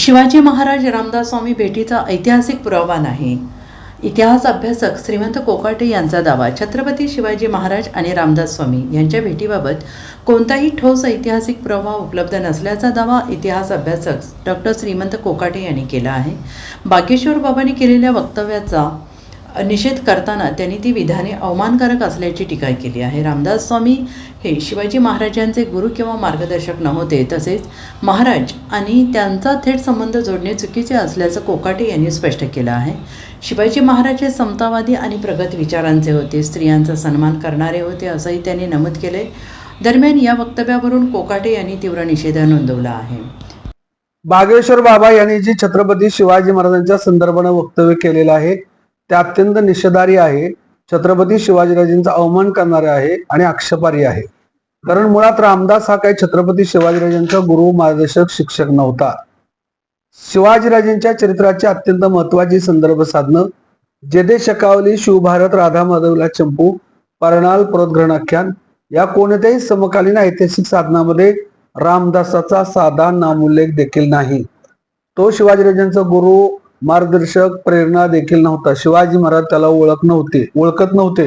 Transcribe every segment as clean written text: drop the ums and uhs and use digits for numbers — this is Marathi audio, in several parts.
शिवाजी महाराज रामदास स्वामी भेटीचा ऐतिहासिक पुरावा नाही. इतिहास अभ्यासक श्रीमंत कोकाटे यांचा दावा. छत्रपती शिवाजी महाराज आणि रामदास स्वामी यांच्या भेटीबाबत कोणताही ठोस ऐतिहासिक पुरावा उपलब्ध नसल्याचा दावा इतिहास अभ्यासक डॉक्टर श्रीमंत कोकाटे यांनी केला आहे. बागेश्वर बाबांनी केलेल्या वक्तव्याचा निषेध करताना त्यांनी ती विधाने अवमानकारक असल्याची टीका केली आहे. रामदास स्वामी हे शिवाजी महाराजांचे गुरु किंवा मार्गदर्शक नव्हते. तसेच महाराज आणि त्यांचा थेट संबंध जोडणे चुकीचे असल्याचं कोकाटे यांनी स्पष्ट केलं आहे. शिवाजी महाराज हे समतावादी आणि प्रगत विचारांचे होते, स्त्रियांचा सन्मान करणारे होते असंही त्यांनी नमूद केले. दरम्यान या वक्तव्यावरून कोकाटे यांनी तीव्र निषेध नोंदवला आहे. बागेश्वर बाबा यांनी जी छत्रपती शिवाजी महाराजांच्या संदर्भाने वक्तव्य केलेलं आहे ते अत्यंत निषेधार्ह आहे. छत्रपती शिवाजीराजांचा अवमान करणारे आहे आणि आक्षेपार्ह आहे. कारण मुळात रामदास हा काही छत्रपती शिवाजीराजांचा गुरु, मार्गदर्शक, शिक्षक नव्हता. शिवाजीराजांच्या चरित्राची अत्यंत महत्वाची संदर्भ साधनं जेदे शकावली, शिवभारत, राधा माधवला चंपू, परणाल, प्रोद्घनाख्यान या कोणत्याही समकालीन ऐतिहासिक साधनामध्ये रामदासाचा साधा नामोल्लेख देखील नाही. तो शिवाजीराजांचा गुरु, मार्गदर्शक, प्रेरणा देखील नव्हता. शिवाजी महाराज त्याला ओळखत नव्हते.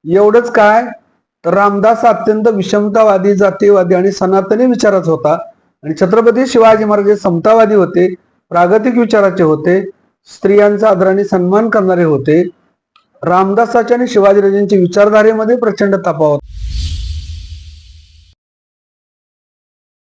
एवढंच काय तर रामदास अत्यंत विषमतावादी, जातीयवादी आणि सनातनी विचाराचा होता आणि छत्रपती शिवाजी महाराज हे समतावादी होते, प्रागतिक विचाराचे होते, स्त्रियांचा आदराने सन्मान करणारे होते. रामदासाच्या आणि शिवाजीराजांच्या विचारधारेमध्ये प्रचंड तफावत.